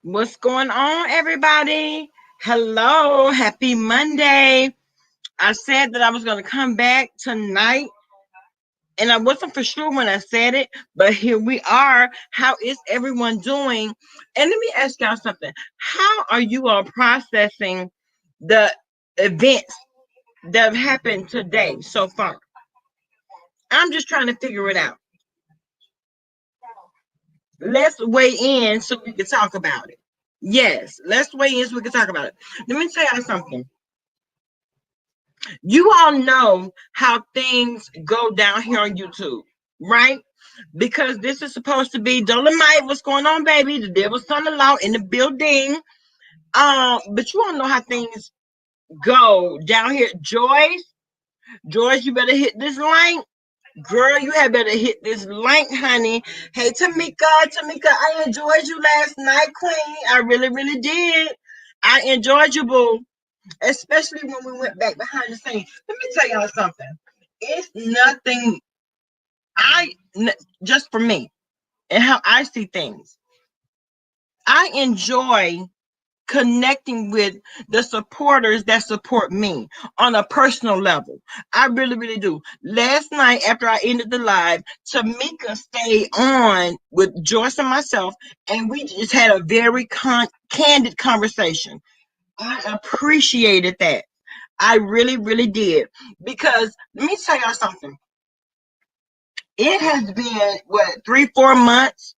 What's going on, everybody? Hello, happy Monday. I said that I was going to come back tonight, and I wasn't for sure when I said it, but here we are. How is everyone doing? And let me ask y'all something. How are you all processing the events that have happened today so far? I'm just trying to figure it out. Let's weigh in so we can talk about it. Yes, let's weigh in so we can talk about it. Let me tell y'all something. You all know how things go down here on YouTube, right? Because this is supposed to be Dolomite. What's going on, baby? The devil's son-in-law in the building. But you all know how things go down here. Joyce, you better hit this link. Girl, you had better hit this link, honey. Hey, Tamika, I enjoyed you last night, Queen. I really, really did. I enjoyed you, boo. Especially when we went back behind the scenes. Let me tell y'all something. It's nothing. Just for me and how I see things. I enjoy connecting with the supporters that support me on a personal level. I really, really do. Last night, after I ended the live, Tamika stayed on with Joyce and myself, and we just had a very candid conversation. I appreciated that. I really, really did. Because let me tell y'all something. It has been, 3-4 months?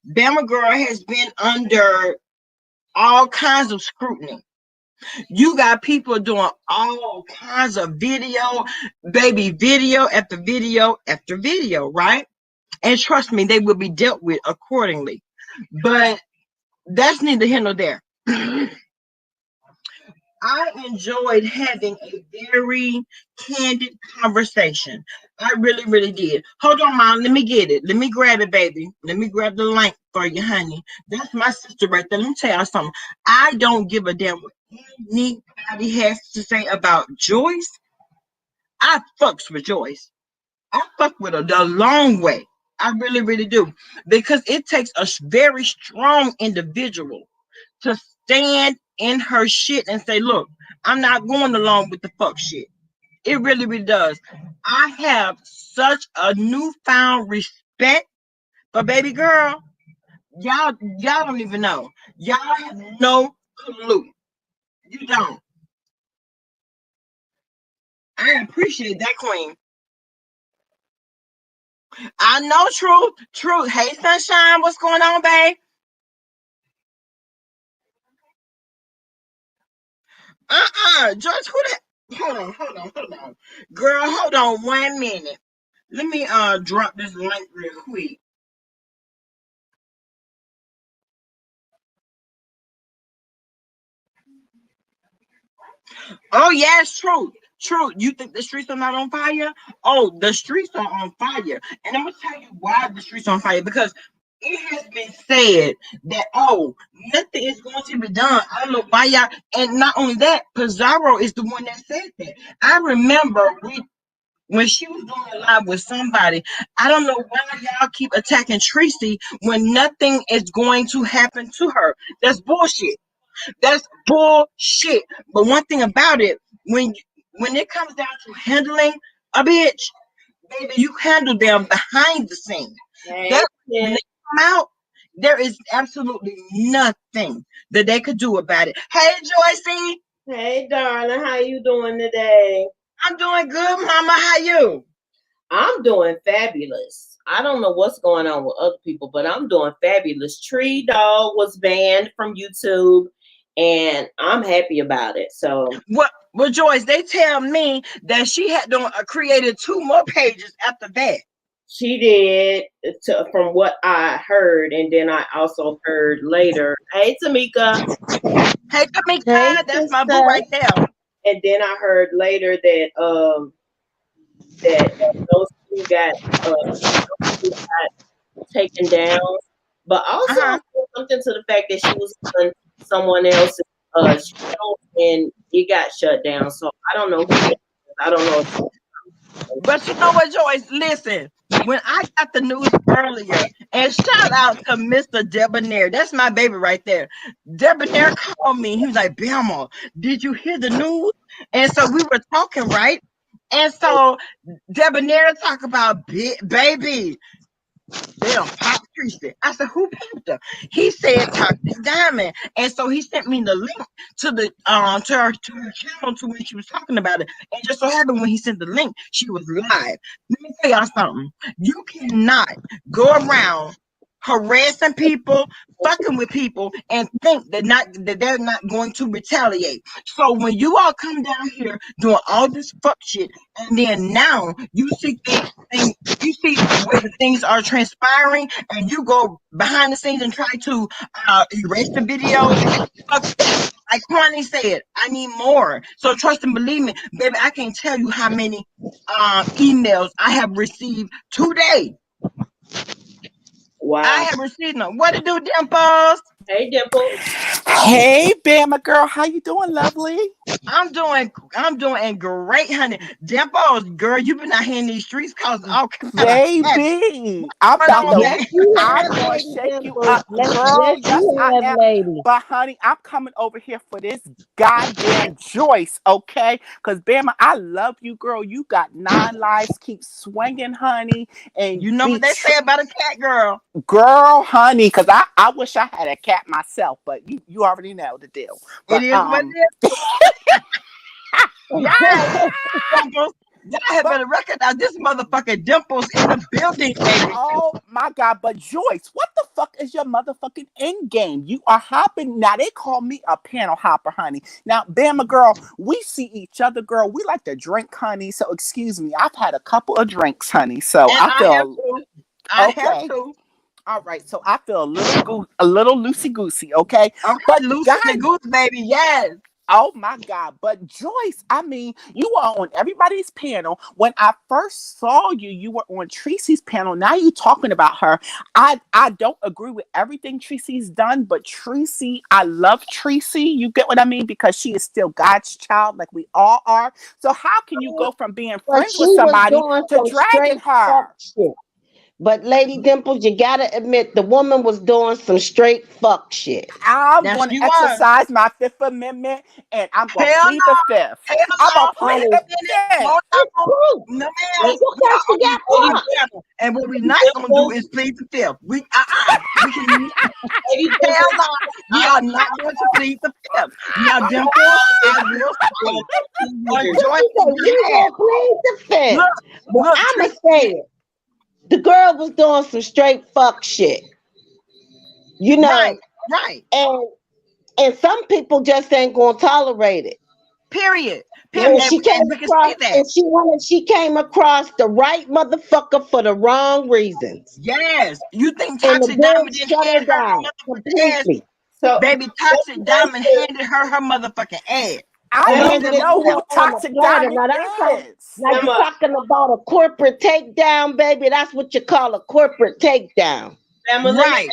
Bama Girl has been under all kinds of scrutiny. You got people doing all kinds of video after video after video, right? And trust me, they will be dealt with accordingly. But that's neither here nor there. I enjoyed having a very candid conversation. I really, really did. Hold on, Mom. Let me get it. Let me grab it, baby. Let me grab the link for you, honey. That's my sister right there. Let me tell you something. I don't give a damn what anybody has to say about Joyce. I fucks with Joyce. I fuck with her the long way. I really, really do. Because it takes a very strong individual to stand in her shit and say, look, I'm not going along with the fuck shit. It really, really does. I have such a newfound respect for baby girl. Y'all don't even know. Y'all have no clue. You don't. I appreciate that, Queen. I know, truth. Hey, sunshine, what's going on, babe? George, who that? Hold on. Girl, hold on 1 minute. Let me drop this link real quick. Oh yes, true. You think the streets are not on fire? Oh, the streets are on fire, and I'm gonna tell you why the streets are on fire. Because it has been said that nothing is going to be done. I don't know why y'all. And not only that, Pizarro is the one that said that. I remember when she was doing a live with somebody. I don't know why y'all keep attacking Tracy when nothing is going to happen to her. That's bullshit. That's bullshit. But one thing about it, when it comes down to handling a bitch, baby, you handle them behind the scenes. That when they come out, there is absolutely nothing that they could do about it. Hey, Joycey. Hey, darling, how you doing today? I'm doing good, Mama. How you? I'm doing fabulous. I don't know what's going on with other people, but I'm doing fabulous. Tree Dog was banned from YouTube, and I'm happy about it. So, well, Joyce, they tell me that she had created 2 more pages after that. she did, from what I heard, and then I also heard later. Hey, Tamika. Hey, Tamika, that's my boo right there. And then I heard later that those two got taken down, but also something to the fact that she was on someone else's show and it got shut down. So I don't know who that is. I don't know. But you know what, Joyce? Listen, when I got the news earlier And shout out to Mr. Debonair. That's my baby right there. Debonair called me. He was like, Belma, did you hear the news? And so we were talking, right? And so Debonair talk about baby. They don't pop Tracy. I said, who popped her? He said Toxic Diamond. And so he sent me the link to the to her channel to when she was talking about it. And just so happened when he sent the link, she was live. Let me tell y'all something. You cannot go around harassing people, fucking with people, and think that they're not going to retaliate. So when you all come down here doing all this fuck shit, and then now you see things, you see the way the things are transpiring, and you go behind the scenes and try to erase the videos. Fuck that. Like Kwani said, I need more. So trust and believe me, baby. I can't tell you how many emails I have received today. Wow. I have received them. What to do, Dimples? Hey, Dimples. Hey, Bama girl, how you doing, lovely? I'm doing great, honey. Dimples, girl, you been out here in these streets causing all kinds of Baby, I'm about to, I'm going to shake you up, girl. Yes, I am. Lady. But honey, I'm coming over here for this goddamn Joyce, okay? Because Bama, I love you, girl. You got 9 lives. Keep swinging, honey. And you know what they say about a cat, girl. Girl, honey, because I wish I had a cat myself, but you already know the deal. But, it is what it is. Yes. Y'all have better recognize this motherfucking Dimples in the building, baby. Oh my God, but Joyce, what the fuck is your motherfucking end game? You are hopping. Now they call me a panel hopper, honey. Now, Bama girl, we see each other, girl. We like to drink, honey. So excuse me, I've had a couple of drinks, honey. So and I feel I have to. All right, so I feel a little loosey goosey, okay? Okay, but loosey goose, baby, yes. Oh my God. But Joyce, I mean, you are on everybody's panel. When I first saw you, you were on Tracy's panel. Now you're talking about her. I don't agree with everything Tracy's done, but Tracy, I love Tracy. You get what I mean? Because she is still God's child, like we all are. So how can you go from being friends with somebody to dragging her? But Lady Dimples, you gotta admit the woman was doing some straight fuck shit. I'm going to exercise my Fifth Amendment, and I'm going to plead the Fifth. I'm going to plead the Fifth. No, and what we're not going to do is plead the Fifth. We can. Hell no, we are not going to plead the Fifth. Now, Dimples, I will plead the Fifth. Look, I'ma say it. The girl was doing some straight fuck shit. You know, right. And some people just ain't gonna tolerate it. Period. And she came across the right motherfucker for the wrong reasons. Yes. You think Toxic Diamond didn't hand her motherfucking ass? So, baby, Toxic Diamond handed her motherfucking ass. I don't even know who Toxic Diamond is. Now you're talking about a corporate takedown, baby. That's what you call a corporate takedown. Right.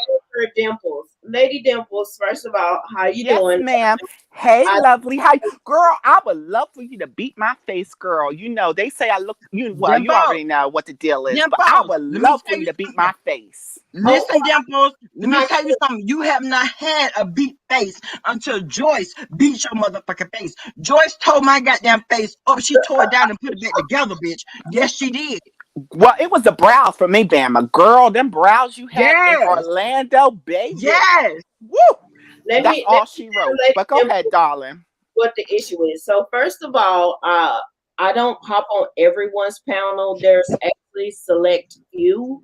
Dimples. Lady Dimples, first of all, how you doing? Ma'am. Hey, lovely. How you, girl? I would love for you to beat my face, girl. You know, they say I look you already know what the deal is, but I would love for you to beat my face. Listen, Dimples, let me tell you something. You have not had a beat face until Joyce beat your motherfucking face. Joyce tore my goddamn face up. She tore it down and put it back together, bitch. Yes, she did. Well, it was the brows for me, Bama. Girl, them brows you had in Orlando, baby. Yes. Woo! That's all she wrote. But go ahead, darling. What the issue is. So first of all, I don't hop on everyone's panel. There's actually select few.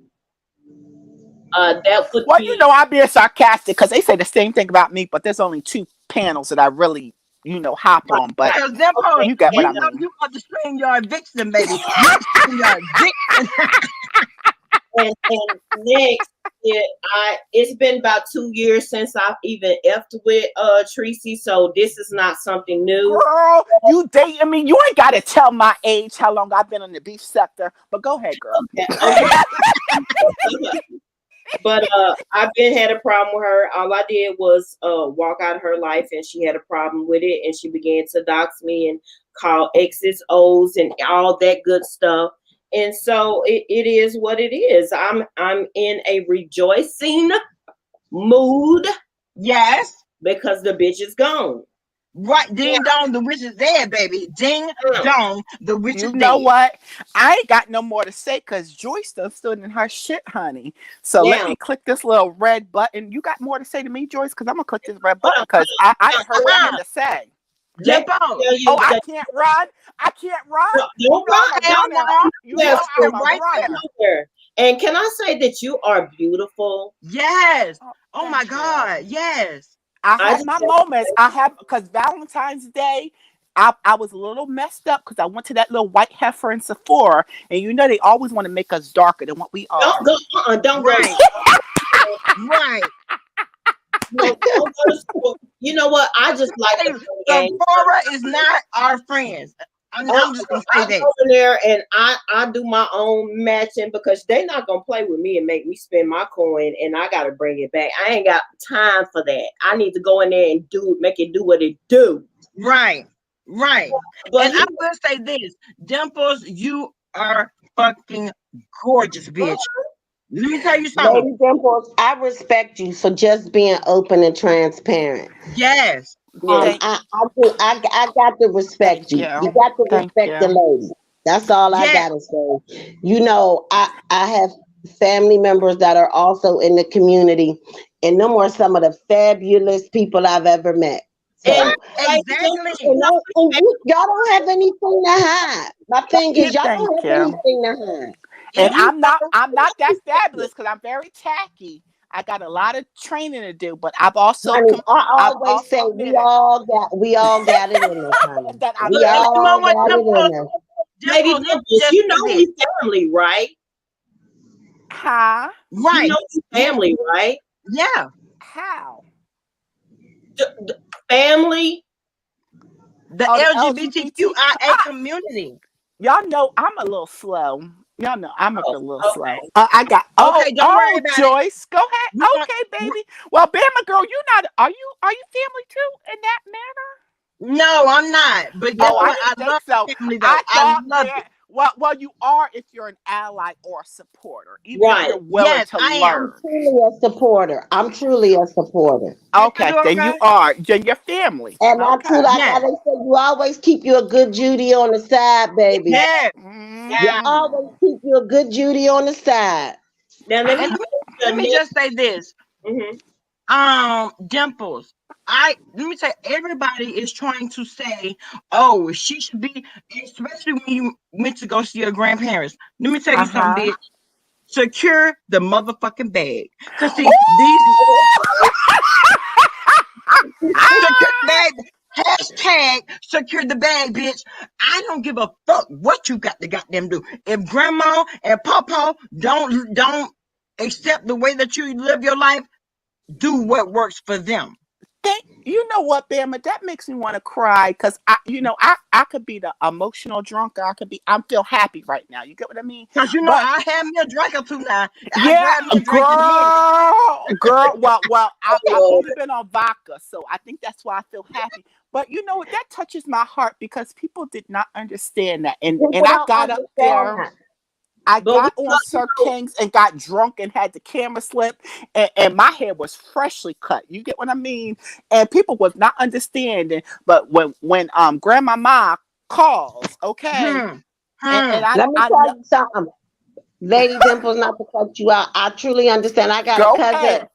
That would be... you know, I'm being sarcastic because they say the same thing about me, but there's only 2 panels that I really, hop on. But you get what I mean. You got the StreamYard Vixen, baby. StreamYard Vixen. and next, it's been about 2 years since I've even effed with Tracy, so this is not something new. Girl, you dating me? You ain't got to tell my age, how long I've been in the beef sector. But go ahead, girl. Okay. But I've had a problem with her. All I did was walk out of her life, and she had a problem with it, and she began to dox me and call X's, O's, and all that good stuff. And so it is what it is. I'm in a rejoicing mood Yes. because the bitch is gone. Right. Ding dong, the witch is dead, baby. Ding dong, the witch You is know dead. what? I ain't got no more to say because Joyce done stood in her shit, honey. So let me click this little red button. You got more to say to me, Joyce? Because I'm gonna click this red button because I done heard what I had to say. Jump on. Oh, I can't run. I can't run. Don't run. You know I'm a runner. And can I say that you are beautiful? Yes. Oh my God. Yes. I have my moments. I have, because Valentine's Day, I was a little messed up because I went to that little white heifer in Sephora, and you know they always want to make us darker than what we are. Don't right. Right. Don't go to school. You know what? I just like Sephora is not our friends. I'm just gonna say that. Over there and I do my own matching because they're not gonna play with me and make me spend my coin, and I gotta bring it back. I ain't got time for that. I need to go in there and make it do what it do. Right. But and I will say this, Dimples, you are fucking gorgeous, bitch. Let me tell you something. Lady Dimples, I respect you for just being open and transparent. Yes. I got to respect you. You got to respect the lady. That's all I gotta say. You know, I have family members that are also in the community, and them are some of the fabulous people I've ever met. So exactly. Y'all don't have anything to hide. My thing is, y'all don't have anything to hide. And I'm not that fabulous because I'm very tacky. I got a lot of training to do, but I've also. Honey, I always say we all got it in us, honey. We all got it in us. Lady Dimples, you know we family, right? Huh? Right. You know we family, right? Yeah. How? The family. The LGBTQIA community. Y'all know I'm a little slow. Y'all know I'm a little slow. I got. Okay, don't worry about Joyce, go ahead. Okay, baby. Well, Bama girl, you not. Are you family too in that manner? No, I'm not. But guess what? I love family though. I love it. Well, you are if you're an ally or a supporter, even if you're willing to learn. I'm truly a supporter. Okay, then you are. Then you're family. And I gotta say, you always keep you a good Judy on the side, baby. Yeah. You always keep you a good Judy on the side. Now let me just say this. Dimples. Let me tell you, everybody is trying to say, oh, she should be, especially when you went to go see your grandparents. Let me tell you something, bitch. Secure the motherfucking bag. Cause see, these secure the bag. Hashtag secure the bag, bitch. I don't give a fuck what you got to goddamn do. If grandma and papa don't accept the way that you live your life, do what works for them. You know what, Bama? That makes me want to cry because I could be the emotional drunk. I feel happy right now. You get what I mean? Because I have me a drink or two now. Girl. Well, I've only been on vodka, so I think that's why I feel happy. But you know what? That touches my heart because people did not understand that, and I got up there. I got on Sir King's and got drunk and had the camera slip, and my hair was freshly cut. You get what I mean? And people was not understanding. But when Grandmama calls, okay, and let me tell you something, Lady Dimples, not to cut you out. I truly understand. I got a cousin. Ahead.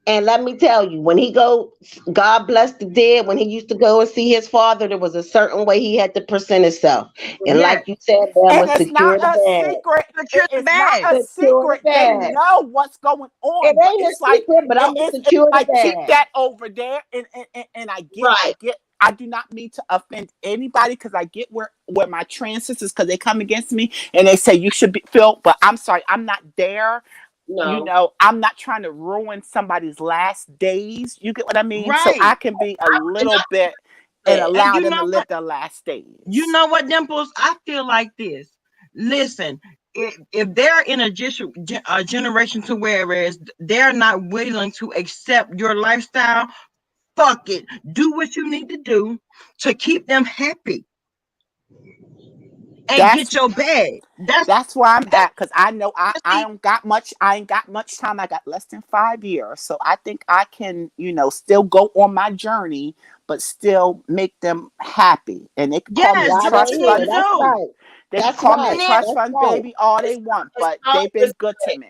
And let me tell you, when he go, God bless the dead, when he used to go and see his father, there was a certain way he had to present himself. And like you said, and it's not a secret. It's not a secret. They know what's going on. It ain't a secret, but I'm going to secure the bag. Keep that over there. And I get, I do not mean to offend anybody because I get where my trans sisters, because they come against me and they say you should feel, but I'm sorry, I'm not there. No. You know, I'm not trying to ruin somebody's last days. You get what I mean? Right. So I can be a little bit and allow them to live their last days. You know what, Dimples? I feel like this. Listen, if they're in a generation to whereas they're not willing to accept your lifestyle, fuck it. Do what you need to do to keep them happy. and get your bag. That's where I'm at, because I know I don't got much. I ain't got much time. I got less than 5 years, so I think I can, still go on my journey, but still make them happy. And they can call me a trust fund. That's right. They can call me a trust fund baby all they want, but they've been good to me.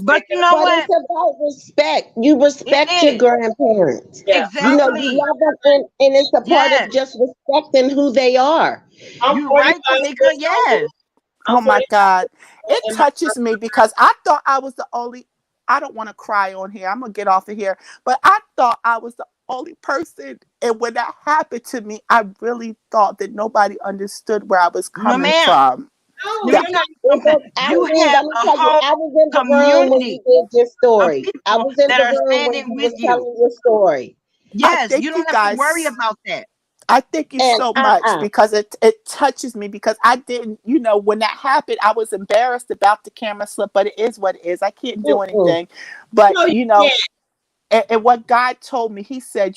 But you know what? It's about respect. You respect your grandparents. Yeah. Exactly. You love them, and it's a part of just respecting who they are. You're right, Tamika. Yes. Oh my God. It touches me because I thought I was the only, I don't want to cry on here. I'm going to get off of here. But I thought I was the only person. And when that happened to me, I really thought that nobody understood where I was coming from. You have a whole community when you did your story. I was in that the are room when standing you with was you. telling your story. Yes, you don't have to worry about that. I thank you so much because it touches me, because I didn't, when that happened, I was embarrassed about the camera slip, but it is what it is. I can't do anything. But, and what God told me, he said,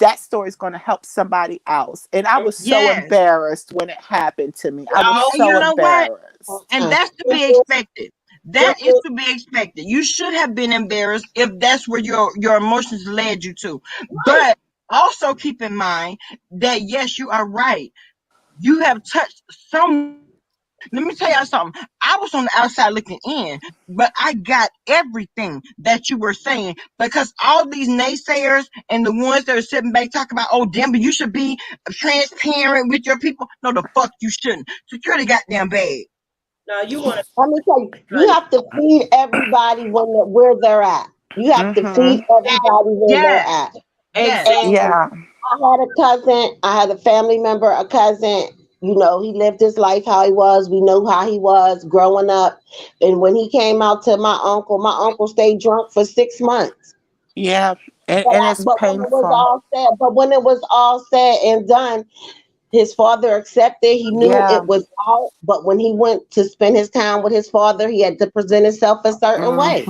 that story is going to help somebody else. And I was so embarrassed when it happened to me. I was so embarrassed. What? And that's to be expected. That is to be expected. You should have been embarrassed if that's where your emotions led you to. But also keep in mind that, yes, you are right. You have touched so. Let me tell y'all something. I was on the outside looking in, but I got everything that you were saying, because all these naysayers and the ones that are sitting back talking about, oh, Denver, you should be transparent with your people. No, the fuck you shouldn't. Secure the goddamn bag. No, you want to. Let me tell you, you have to feed everybody where they're at. You have to feed everybody where they're at. Exactly. Yeah. I had a cousin. I had a family member, a cousin. He lived his life how he was. We know how he was growing up. And when he came out to my uncle stayed drunk for 6 months. Yeah. And it's painful. When it was all said and done, his father accepted. He knew it was out. But when he went to spend his time with his father, he had to present himself a certain way.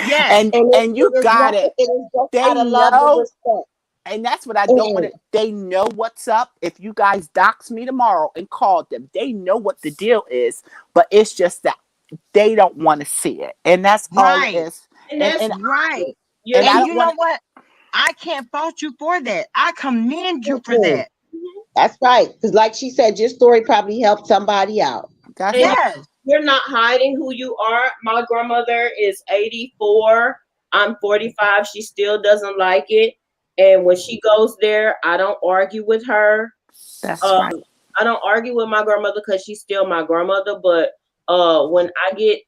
Yes. And you got it. It is just they out of love and respect. And that's what I don't want to. They know what's up. If you guys dox me tomorrow and call them, they know what the deal is. But it's just that they don't want to see it, and that's all it is. And that's right. And you know what? I can't fault you for that. I commend you for that. That's right. Because, like she said, your story probably helped somebody out. You're not hiding who you are. My grandmother is 84. I'm 45. She still doesn't like it. And when she goes there, I don't argue with her. That's right. I don't argue with my grandmother because she's still my grandmother. But when I get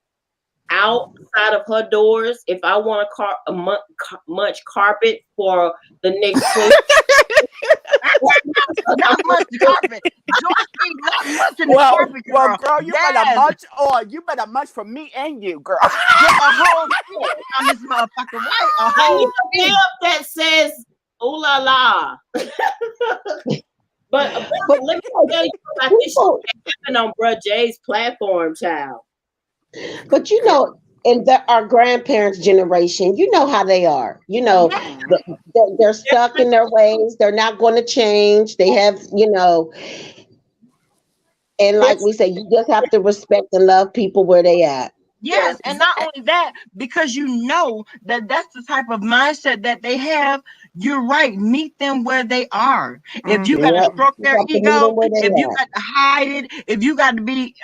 outside of her doors, if I want much carpet for the next not much carpet. Not much in the carpet, girl. Girl, you better munch on. You better munch for me and you, girl. Get a whole thing on this motherfucker, right? A whole thing that says "ooh la la." but let me tell you about this shit happened on Bruh Jay's platform, child. But in our grandparents' generation, you know how they are. They're stuck in their ways. They're not going to change. They have, and like we say, you just have to respect and love people where they at. Yes, and not only that, because that's the type of mindset that they have. You're right. Meet them where they are. If you got to stroke their ego, if you got to hide it, if you got to be,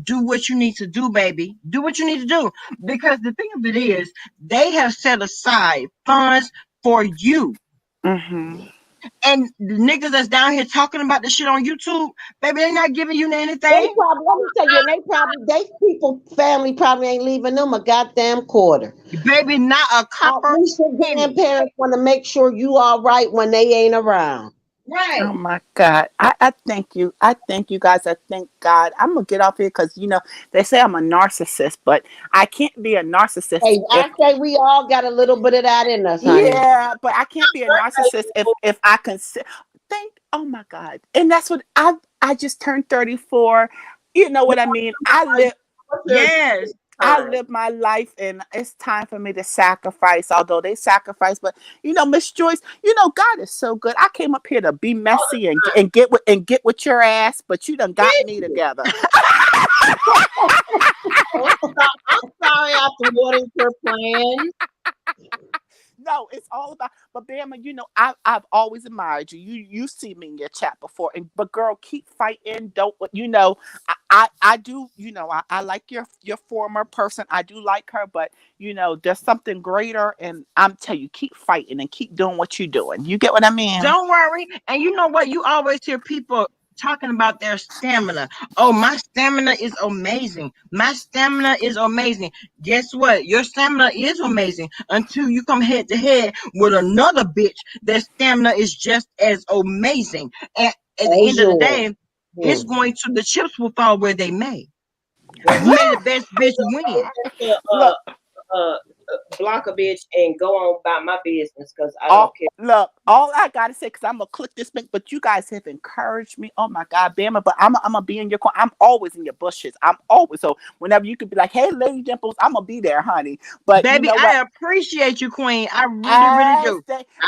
do what you need to do, baby. Do what you need to do. Because the thing of it is, they have set aside funds for you. And the niggas that's down here talking about the shit on YouTube, baby, they're not giving you anything. Let me tell you, family probably ain't leaving them a goddamn quarter. Baby, not a copper. Grandparents want to make sure you all right when they ain't around. Right. Oh my God. I thank you. I thank you guys. I thank God. I'm going to get off here because, they say I'm a narcissist, but I can't be a narcissist. Hey, I say we all got a little bit of that in us, honey. Yeah, but I can't be a narcissist if I can oh my God. And that's what I just turned 34. You know what I mean? I live my life and it's time for me to sacrifice, although they sacrifice. But Miss Joyce, God is so good. I came up here to be messy and get with your ass, but you done got me together. I'm sorry I thwarted your plan. No, it's all about. But Bama, I've always admired you. You see me in your chat before, but girl, keep fighting. Don't I do. I like your former person. I do like her, but there's something greater, and I'm telling you, keep fighting and keep doing what you're doing. You get what I mean? Don't worry. And you know what? You always hear people talking about their stamina. Oh, my stamina is amazing. My stamina is amazing. Guess what? Your stamina is amazing until you come head to head with another bitch that stamina is just as amazing. And at the end of the day, it's going to, the chips will fall where they may. May the best bitch win. Look, block a bitch and go on about my business because I don't care. Look, all I gotta say, because I'm gonna click this link, but you guys have encouraged me. Oh my God, Bama, but I'm gonna be in your corner. I'm always in your bushes. I'm always, so whenever you could be like, hey, Lady Dimples, I'm gonna be there, honey. But baby, I appreciate you, Queen. I really do.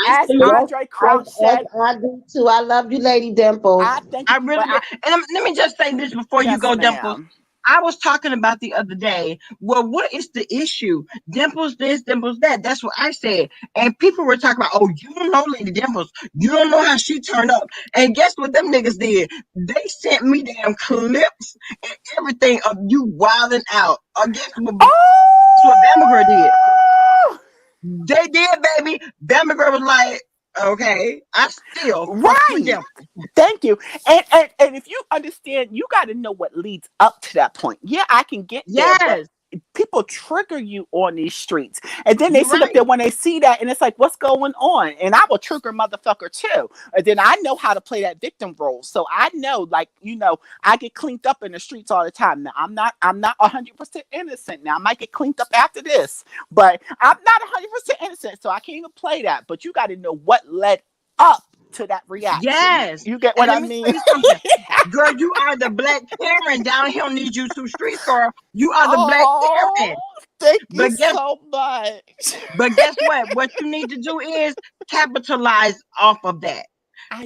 As Andre Crouch said, I do too. I love you, Lady Dimples. I think I really do. And let me just say this before you go, Dimples. I was talking about the other day. Well, what is the issue? Dimples this, Dimples that. That's what I said. And people were talking about, oh, you don't know Lady Dimples. You don't know how she turned up. And guess what them niggas did? They sent me damn clips and everything of you wilding out. Guess what? That's what Bama Girl did. They did, baby. Bama Girl was like, okay, I still right. Thank you. And if you understand, you got to know what leads up to that point. Yeah, I can get there. But people trigger you on these streets, and then they sit up there when they see that, and it's like, what's going on? And I will trigger motherfucker too. And then I know how to play that victim role, so I know, like, I get cleaned up in the streets all the time. Now I'm not 100% innocent. Now I might get cleaned up after this, but I'm not 100% innocent, so I can't even play that. But you got to know what led up to that reaction. Yes. You get what I mean? Girl, you are the Black Karen. Down here need you to street girl. You are the Black Karen. Thank you so much. But guess what? What you need to do is capitalize off of that.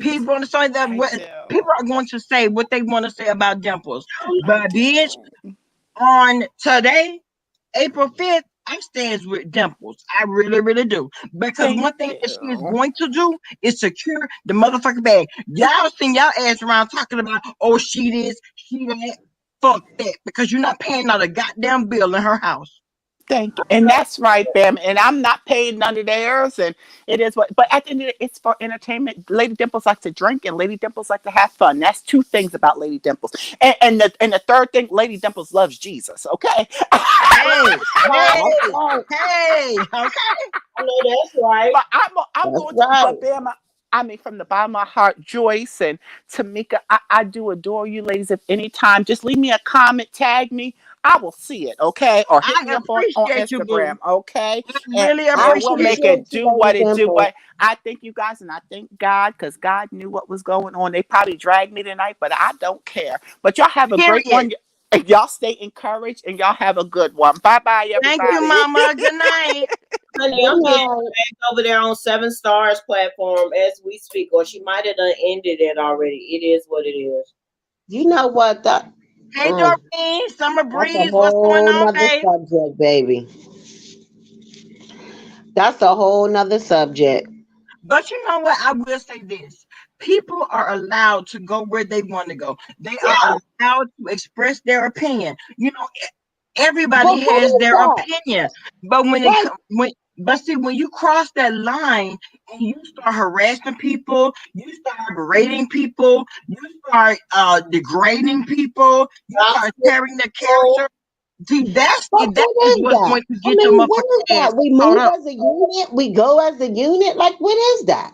People are saying that people are going to say what they want to say about Dimples. But bitch, on today, April 5th, I stands with Dimples. I really, really do. Because one thing that she is going to do is secure the motherfucking bag. Y'all seen y'all ass around talking about, oh, she this, she that. Fuck that. Because you're not paying out a goddamn bill in her house. Thank you. And that's right, Bam. And I'm not paying none of theirs. And it is but at the end of it, it's for entertainment. Lady Dimples likes to drink and Lady Dimples like to have fun. That's two things about Lady Dimples. And the third thing, Lady Dimples loves Jesus. Okay. Hey. Okay. I know that's right. But I'm going to, but Bam, I mean, from the bottom of my heart, Joyce and Tamika, I do adore you ladies. If any time, just leave me a comment, tag me. I will see it, okay? Or hit me up on Instagram, okay? Really and appreciate we'll make it do what it do. But I thank you guys, and I thank God, because God knew what was going on. They probably dragged me tonight, but I don't care. But y'all have a great one. Y'all stay encouraged, and y'all have a good one. Bye-bye, everybody. Thank you, Mama. Good night. Honey, I'm getting over there on 7 Stars platform as we speak, or she might have done ended it already. It is what it is. You know what? Hey, Doreen, Summer Breeze, what's going on, babe? Subject, baby. That's a whole nother subject. But you know what? I will say this. People are allowed to go where they want to go. They are allowed to express their opinion. Everybody has their opinion. But when you cross that line and you start harassing people, you start berating people, you start degrading people, you start tearing their character. See, that's what's going to get your motherfucking ass. We move as a unit. We go as a unit. Like, what is that?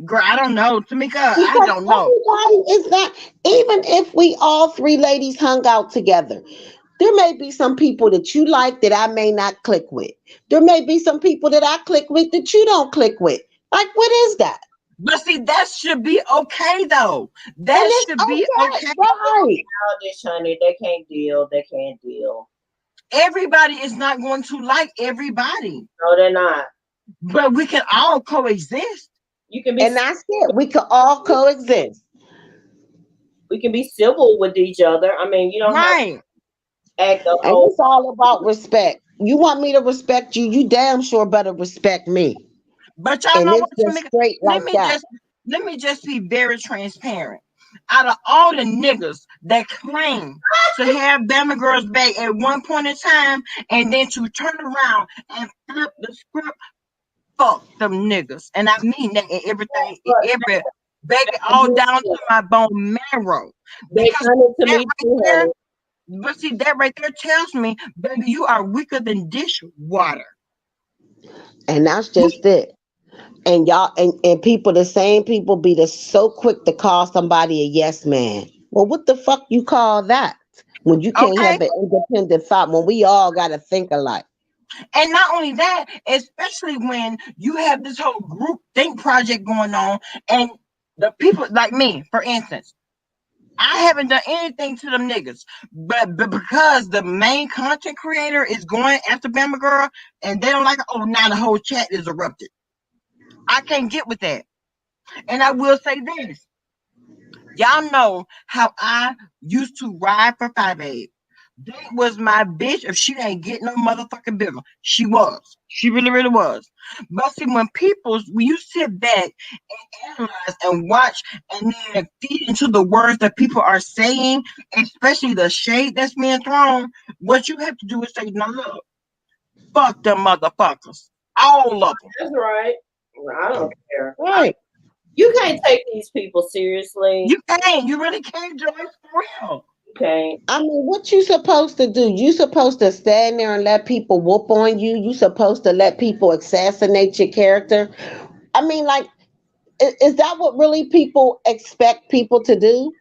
Girl, I don't know, Tamika. I don't know. Everybody is not. Even if we all 3 ladies hung out together, there may be some people that you like that I may not click with. There may be some people that I click with that you don't click with. Like, what is that? But see, that should be okay, though. That should be okay. Right. Honey, they can't deal. They can't deal. Everybody is not going to like everybody. No, they're not. But we can all coexist. You can be, and that's it. We can all coexist. We can be civil with each other. I mean, you don't have to act the And whole. it's all about respect. You want me to respect you, you damn sure better respect me. But y'all And know it's what? just straight like that. Let me just be very transparent. Out of all the niggas that claim to have Bama Girls back at one point in time, and then to turn around and flip the script, fuck them niggas. And I mean that in everything, every baby, all down to my bone marrow. Because that right there, but see, that right there tells me, baby, you are weaker than dishwater. And that's just it. And y'all and people, the same people be so quick to call somebody a yes man. Well, what the fuck you call that? When you can't have an independent thought, when we all gotta think alike. And not only that, especially when you have this whole group think project going on, and the people like me, for instance, I haven't done anything to them niggas, but because the main content creator is going after Bama Girl, and they don't like it, oh, now the whole chat is erupted. I can't get with that. And I will say this. Y'all know how I used to ride for 5A. That was my bitch. If she ain't getting no motherfucking bigger, she was. She really, really was. But see, when you sit back and analyze and watch and then feed into the words that people are saying, especially the shade that's being thrown, what you have to do is say, no, look, fuck them motherfuckers. All of them. That's right. I don't care. Right. You can't take these people seriously. You can't. You really can't, Joyce, for real. Okay. I mean, what you supposed to do? You supposed to stand there and let people whoop on you? You supposed to let people assassinate your character? I mean, like, is that what really people expect people to do?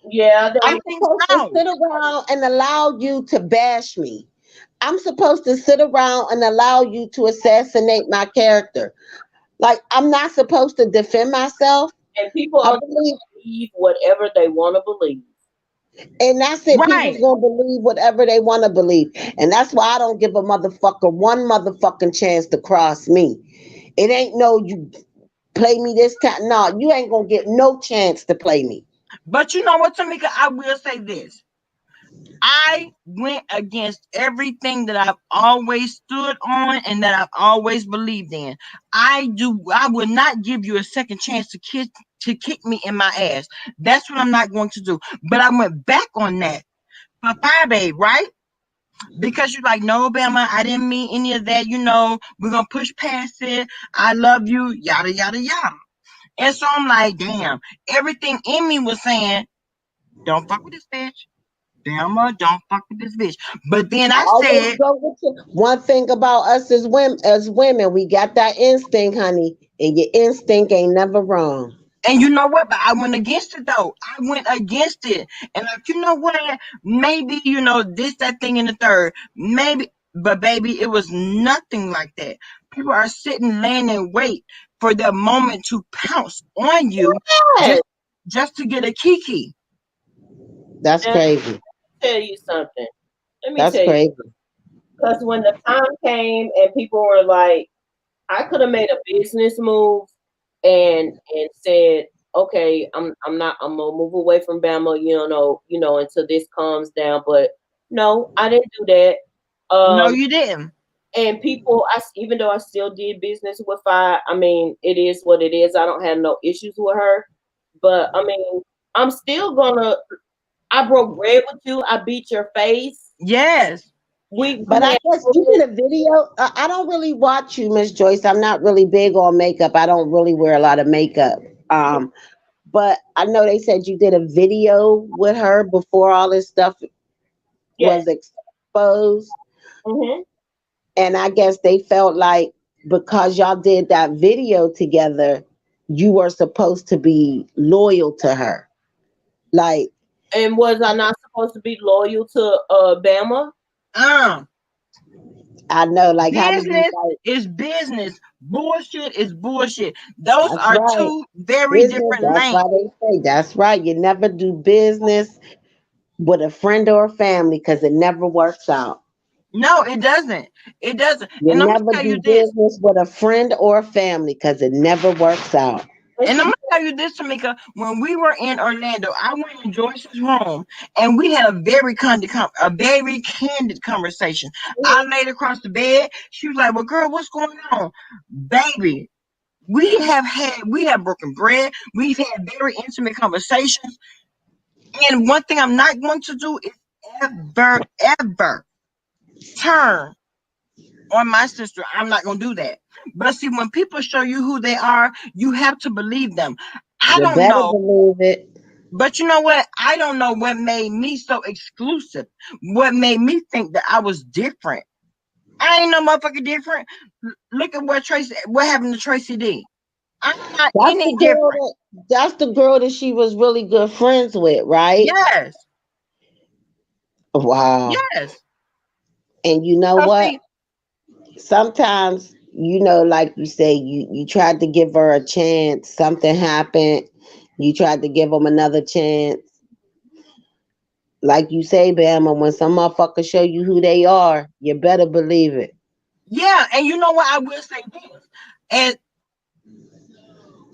Yeah, I'm supposed to sit around and allow you to bash me. I'm supposed to sit around and allow you to assassinate my character. Like, I'm not supposed to defend myself. And people are believe whatever they want to believe. And that's it. Right. People's gonna believe whatever they want to believe. And that's why I don't give a motherfucker one motherfucking chance to cross me. It ain't no you play me this time. No, you ain't gonna get no chance to play me. But you know what, Tamika? I will say this. I went against everything that I've always stood on and that I've always believed in. I would not give you a second chance to kick me in my ass. That's what I'm not going to do. But I went back on that for 5A, right? Because you're like, no, Bama, I didn't mean any of that. You know, we're going to push past it. I love you, yada, yada, yada. And so I'm like, damn, everything in me was saying, don't fuck with this bitch. Bama, don't fuck with this bitch. But then I said, one thing about us as women, we got that instinct, honey, and your instinct ain't never wrong. And you know what? But I went against it though. I went against it. And like, you know what? Maybe, you know, this, that thing, and the third. Maybe, but baby, it was nothing like that. People are sitting, laying in wait for the moment to pounce on you just to get a kiki. That's crazy. Tell you something. Let me That's tell crazy. You. Because when the time came and people were like, I could have made a business move and said, okay, I'm gonna move away from Bama, you know, until this calms down. But no, I didn't do that. No, you didn't. And people, even though I still did business with 5, I mean, it is what it is. I don't have no issues with her. But I mean, I'm still gonna. I broke bread with you. I beat your face. Yes. But I guess you did a video. I don't really watch you, Miss Joyce. I'm not really big on makeup. I don't really wear a lot of makeup. But I know they said you did a video with her before all this stuff was exposed. Mm-hmm. And I guess they felt like because y'all did that video together, you were supposed to be loyal to her. Like, and was I not supposed to be loyal to Bama? I know, like, business is business. Bullshit is bullshit. Those are two very different lanes. That's why they say that's right. You never do business with a friend or a family because it never works out. No, it doesn't. It doesn't. You And I'm gonna never tell you do this. business with a friend or family because it never works out. And I'm gonna tell you this, Tamika. When we were in Orlando, I went in Joyce's room, and we had a very candid conversation. I laid across the bed. She was like, "Well, girl, what's going on, baby? We have broken bread. We've had very intimate conversations. And one thing I'm not going to do is ever turn on my sister. I'm not going to do that. But see, when people show you who they are, you have to believe them. I You don't better know. believe it. But you know what? I don't know what made me so exclusive. What made me think that I was different. I ain't no motherfucker different. Look at what happened to Tracy D. I'm not That's any the girl different. that's the girl that she was really good friends with, right? Yes. Wow. Yes. And you know So what? see, Sometimes, like you say, you tried to give her a chance, something happened, you tried to give them another chance. Like you say, Bama, when some motherfuckers show you who they are, you better believe it. yeah, and you know what? I will say this. And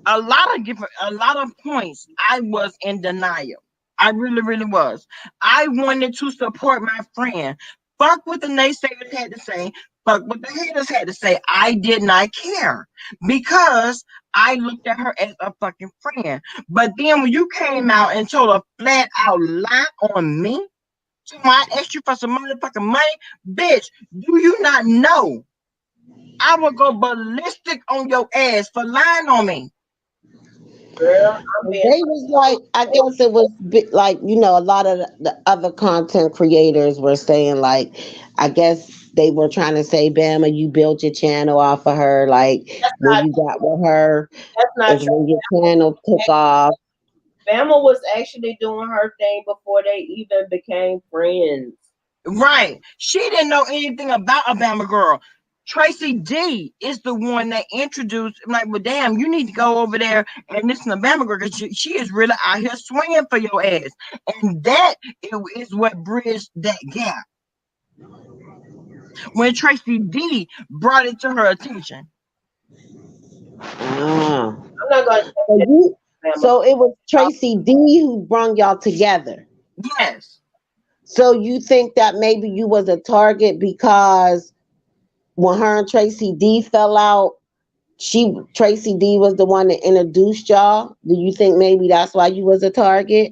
a lot of points, I was in denial. I really, really was. I wanted to support my friend. Fuck what the naysayers had to say. Fuck what the haters had to say. I did not care because I looked at her as a fucking friend. But then when you came out and told a flat out lie on me, so I asked you for some motherfucking money, bitch, do you not know I will go ballistic on your ass for lying on me? Girl, I'm being They was like, I guess it was like, a lot of the other content creators were saying, like, I guess they were trying to say, Bama, you built your channel off of her. Like, that's when not you got with her, that's not is true. when your channel took off. Bama was actually doing her thing before they even became friends. Right. She didn't know anything about Alabama Girl. Tracy D is the one that introduced. I'm like, well, damn, you need to go over there and listen to Alabama Girl because she is really out here swinging for your ass. And that is what bridged that gap. When Tracy D brought it to her attention. Ah. I'm not gonna So, say Bama. so it was Tracy D who brung y'all together. Yes. So you think that maybe you was a target because when her and Tracy D fell out, Tracy D was the one that introduced y'all. Do you think maybe that's why you was a target?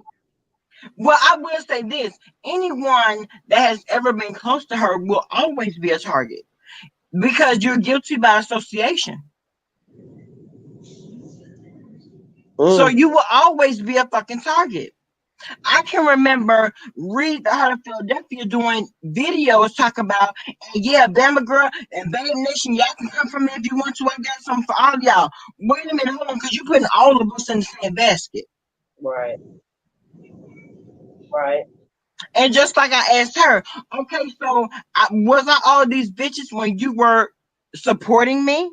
Well, I will say this: anyone that has ever been close to her will always be a target because you're guilty by association. So you will always be a fucking target. I can remember Reed the Heart of Philadelphia doing videos talk about, yeah, Bama Girl and Bam Nation, y'all can come from me if you want to. I got something for all of y'all. Wait a minute, hold on, because you're putting all of us in the same basket. Right. Right. And just like I asked her, okay, so was I all these bitches when you were supporting me?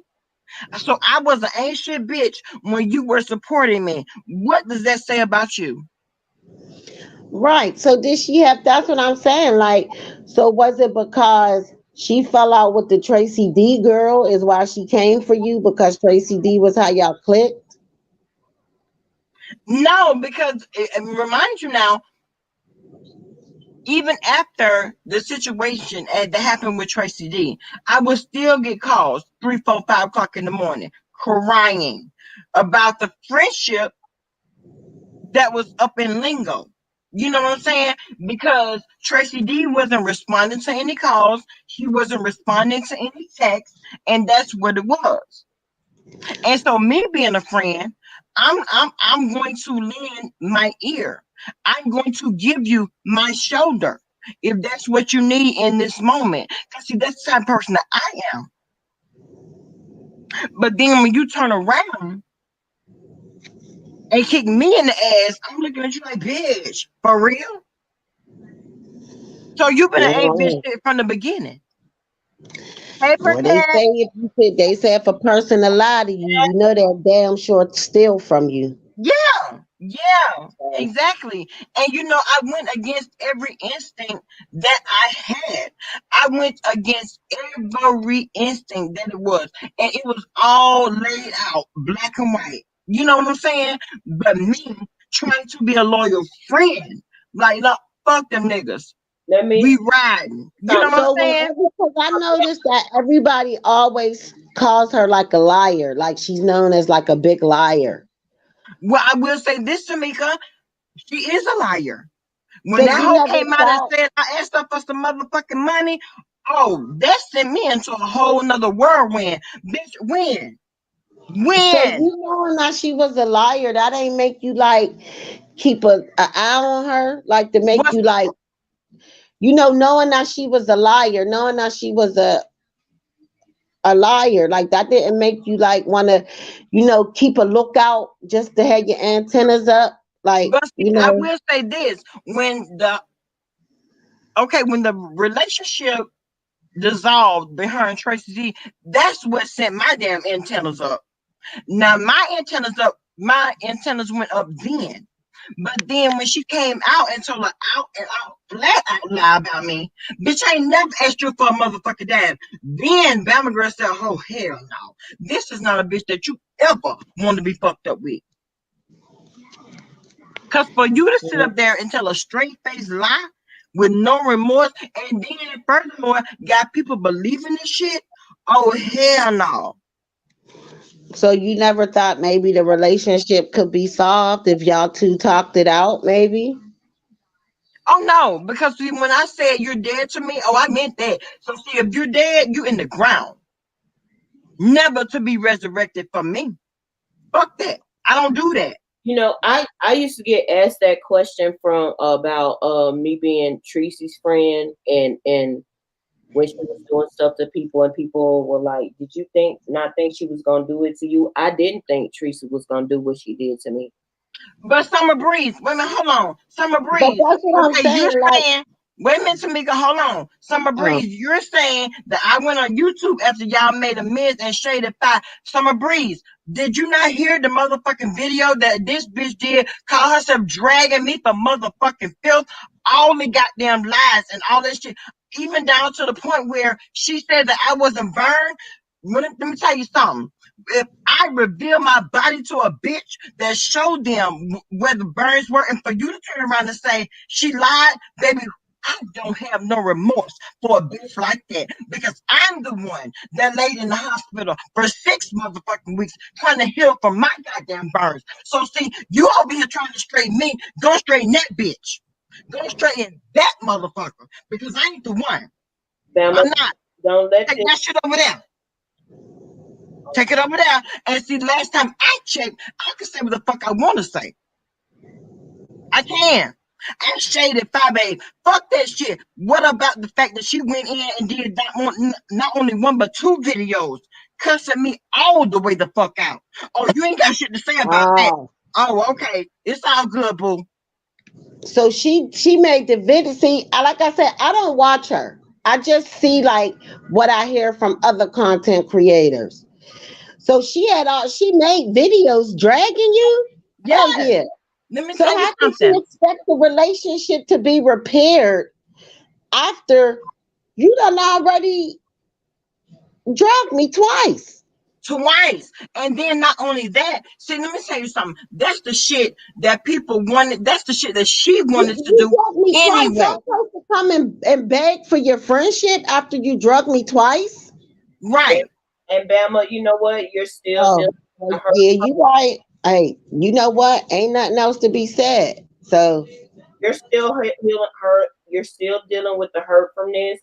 So I was an ain't shit bitch when you were supporting me. What does that say about you? Right. So did she have, that's what I'm saying. Like, so was it because she fell out with the Tracy D girl is why she came for you because Tracy D was how y'all clicked? No, because it reminds you now, even after the situation that happened with Tracy D, I would still get calls 3, 4, 5 o'clock in the morning crying about the friendship that was up in Lingo. You know what I'm saying? Because Tracy D wasn't responding to any calls, she wasn't responding to any texts, and that's what it was. And so, me being a friend, I'm going to lend my ear. I'm going to give you my shoulder if that's what you need in this moment. Because see, that's the type of person that I am. But then when you turn around and kick me in the ass, I'm looking at you like, bitch, for real? So you've been an A bitch from the beginning. Hey, Well, they Pernell. say if a person to lie to you, you know they're damn sure steal from you. Yeah. Yeah, exactly. And I went against every instinct that I had. I went against every instinct that it was. And it was all laid out, black and white. You know what I'm saying? But me trying to be a loyal friend, like, look, fuck them niggas. We riding. You know what I'm saying? Because I noticed that everybody always calls her like a liar. Like she's known as like a big liar. Well, I will say this, Tamika. She is a liar. When that hoe came out and said I asked her for some motherfucking money, oh, that sent me into a whole nother whirlwind. Bitch, when? So you knowing that she was a liar, that ain't make you like keep an eye on her, like to make you like, knowing that she was a liar, knowing that she was a liar, like that didn't make you like want to, keep a lookout just to have your antennas up, like, but see, I will say this: when the relationship dissolved between her and Tracy Z, that's what sent my damn antennas up. Now my antennas went up then. But then when she came out and told her flat out lie about me, bitch, I ain't never asked you for a motherfucking dime. Then Bama Girl said, oh, hell no. This is not a bitch that you ever want to be fucked up with. Because for you to sit up there and tell a straight-faced lie with no remorse, and then furthermore, got people believing this shit, oh, hell no. So you never thought maybe the relationship could be solved if y'all two talked it out, maybe? Oh no, because see, when I said you're dead to me, I meant that. So see, if you're dead, you in the ground, never to be resurrected from me. Fuck that. I don't do that. I used to get asked that question from about me being Tracy's friend, and when she was doing stuff to people, and people were like, "Did you not think she was gonna do it to you?" I didn't think Tracy was gonna do what she did to me. But Summer Breeze, wait a minute, hold on. Summer Breeze. But that's what I'm saying, you're saying, wait a minute, Tamika, hold on. Summer Breeze, you're saying that I went on YouTube after y'all made a Miz and Shaded Five. Summer Breeze, did you not hear the motherfucking video that this bitch did? Call herself dragging me for motherfucking filth. All the goddamn lies and all that shit. Even down to the point where she said that I wasn't burned. Let me tell you something. If I reveal my body to a bitch that showed them where the burns were, and for you to turn around and say she lied, baby, I don't have no remorse for a bitch like that, because I'm the one that laid in the hospital for 6 motherfucking weeks trying to heal from my goddamn burns. So see, you over here trying to straighten me, go straighten that bitch. Go straighten that motherfucker, because I ain't the one. I'm not. Don't let take that shit over there. Take it over there. And see, last time I checked, I can say what the fuck I want to say. I can. I Shaded 5A. Fuck that shit. What about the fact that she went in and did not only 1 but 2 videos, cussing me all the way the fuck out? Oh, you ain't got shit to say about that. Oh, okay. It's all good, boo. So she made the video. See, like I said, I don't watch her. I just see like what I hear from other content creators. So she made videos dragging you? Yes. Oh, yeah. Let me so tell you how something. can you expect the relationship to be repaired after you done already drugged me twice? And then not only that, see, let me tell you something. That's the shit that people wanted. That's the shit that she wanted to do anyway. Twice. I'm supposed to come and beg for your friendship after you drugged me twice? Right. And Bama, you know what? You're still yeah, you right. Hey, you know what? Ain't nothing else to be said. So you're still healing hurt. You're still dealing with the hurt from this.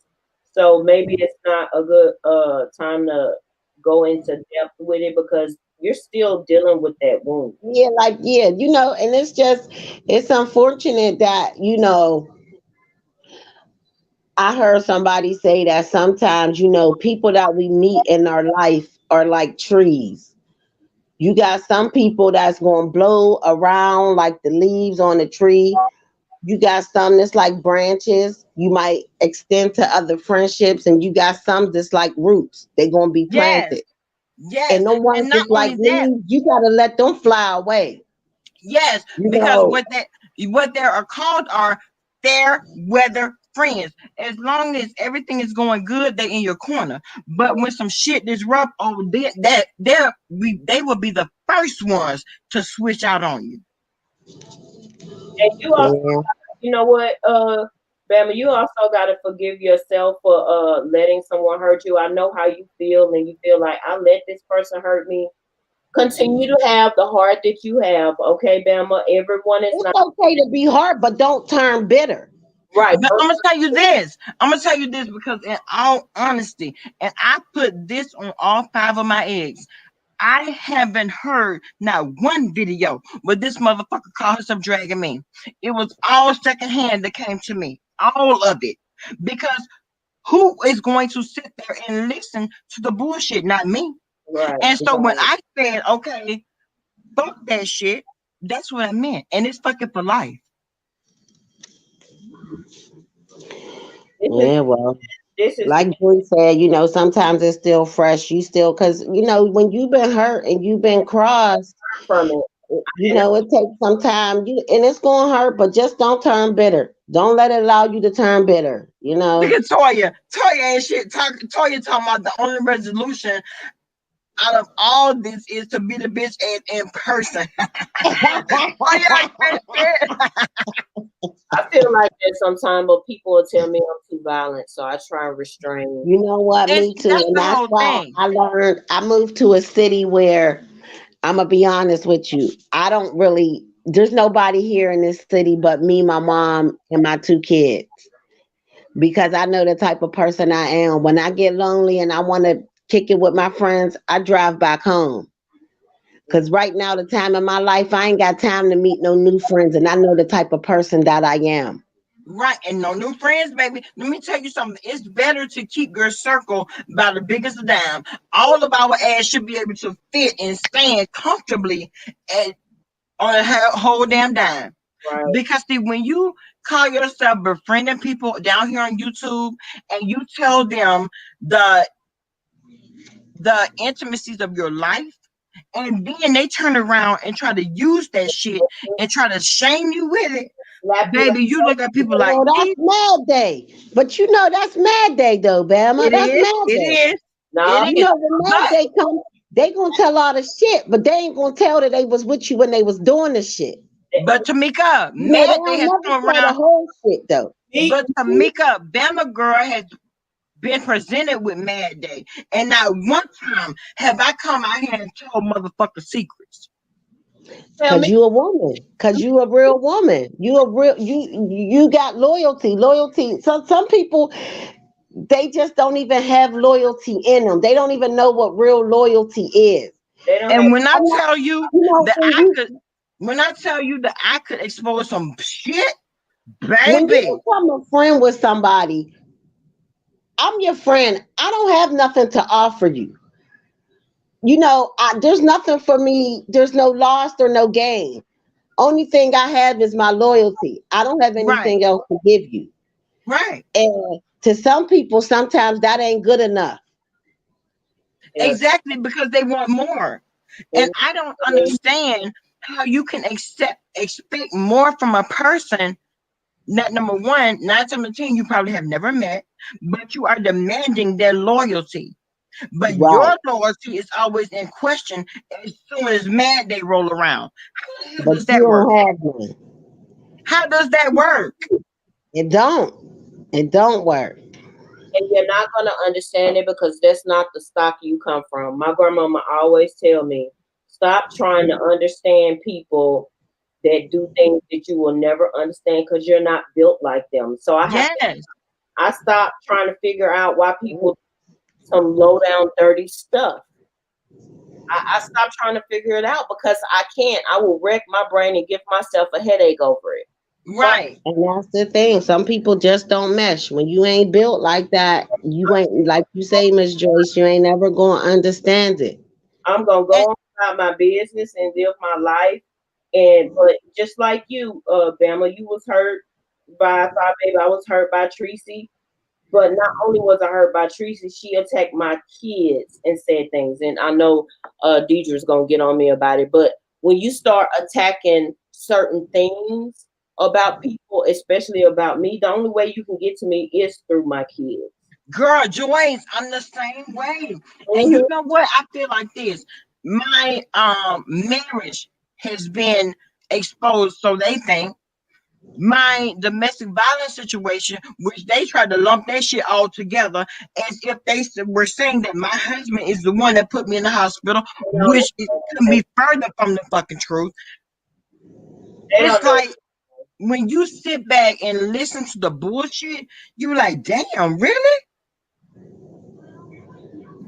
So maybe it's not a good time to go into depth with it, because you're still dealing with that wound. Yeah, and it's unfortunate that, I heard somebody say that sometimes, people that we meet in our life are like trees. You got some people that's going to blow around like the leaves on a tree. You got some that's like branches. You might extend to other friendships, and you got some that's like roots. They're going to be planted. Yes. And the ones that's like leaves, you got to let them fly away. Yes, because what they are called are fair weather friends. As long as everything is going good, they in your corner. But when some shit disrupt, they will be the first ones to switch out on you. And you also, you know what, Bama, you also gotta forgive yourself for letting someone hurt you. I know how you feel, and you feel like I let this person hurt me. Continue to have the heart that you have, okay, Bama. Everyone is not okay to be hard, but don't turn bitter. Right. But I'm gonna tell you this. I'm gonna tell you this because, in all honesty, and I put this on all 5 of my eggs. I haven't heard not one video where this motherfucker called herself dragging me. It was all secondhand that came to me, all of it, because who is going to sit there and listen to the bullshit? Not me. Right. And so when I said, okay, fuck that shit, that's what I meant, and it's fucking for life. Yeah, well, like Joy said, you know, sometimes it's still fresh. You still, because, you know, when you've been hurt and you've been crossed from it, you know, it takes some time, and it's going to hurt, but just don't turn bitter. Don't let it allow you to turn bitter, you know. Look at Toya. Toya ain't shit. Toya talking about the only resolution out of all this is to be the bitch in person. I feel like that sometimes, but people will tell me I'm too violent, so I try and restrain. You know what? Me too. And that's why I moved to a city where, I'm going to be honest with you, there's nobody here in this city but me, my mom, and my 2 kids. Because I know the type of person I am. When I get lonely and I want to kick it with my friends, I drive back home. Because right now, the time in my life, I ain't got time to meet no new friends. And I know the type of person that I am. Right. And no new friends, baby. Let me tell you something. It's better to keep your circle by the biggest dime. All of our ass should be able to fit and stand comfortably on a whole damn dime. Right. Because see, when you call yourself befriending people down here on YouTube and you tell them the intimacies of your life, and then they turn around and try to use that shit and try to shame you with it, baby, you look at people like, that's Mad Day. But you know that's Mad Day though, Bama. That's Mad Day. It is. No, you know when Mad Day comes, they gonna tell all the shit, but they ain't gonna tell that they was with you when they was doing the shit. But Tamika, Mad Day has come around. The whole shit though. But Tamika, Bama girl has been presented with Mad Day, and not one time have I come out here and told motherfucker secrets. Because you a woman. Because you a real woman. You got loyalty. Some people, they just don't even have loyalty in them. They don't even know what real loyalty is. And when I tell you that I could expose some shit, baby. When you become a friend with somebody, I'm your friend. I don't have nothing to offer you. You know, there's nothing for me. There's no loss or no gain. Only thing I have is my loyalty. I don't have anything else to give you. Right. And to some people, sometimes that ain't good enough. Exactly, because they want more. And I don't understand how you can expect more from a person that, number one, 9 times out of 10, you probably have never met, but you are demanding their loyalty. But your loyalty is always in question as soon as Mad Day roll around. How does that work? How does that work? It don't work. And you're not going to understand it because that's not the stock you come from. My grandmama always tell me, stop trying to understand people that do things that you will never understand because you're not built like them. So I stopped trying to figure out why people some low down dirty stuff. I stopped trying to figure it out because I can't. I will wreck my brain and give myself a headache over it. Right. And that's the thing. Some people just don't mesh. When you ain't built like that, you ain't, like you say, Miss Joyce, you ain't never going to understand it. I'm going to go on about my business and live my life. But just like you, Bama, you was hurt by Baby. I was hurt by Tracy. But not only was I hurt by Tracy, she attacked my kids and said things. And I know Deidre's going to get on me about it. But when you start attacking certain things about people, especially about me, the only way you can get to me is through my kids. Girl, Joyce, I'm the same way. And you know what? I feel like this. My marriage has been exposed, so they think. My domestic violence situation, which they tried to lump that shit all together as if they were saying that my husband is the one that put me in the hospital, which couldn't be further from the fucking truth. It's like when you sit back and listen to the bullshit, you're like, damn, really?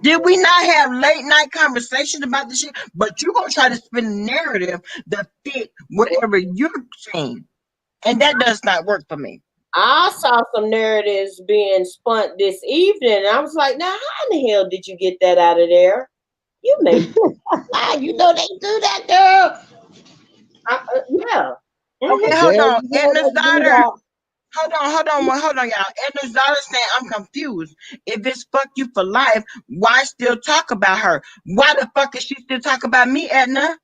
Did we not have late night conversations about this shit? But you're gonna try to spin a narrative that fit whatever you're saying. And that does not work for me. I saw some narratives being spun this evening, and I was like, now how in the hell did you get that out of there? You made you know they do that, girl. Yeah. Okay, hold on. Edna's daughter. Hold on, y'all. Edna's daughter saying I'm confused. If it's fuck you for life, why still talk about her? Why the fuck is she still talk about me, Edna?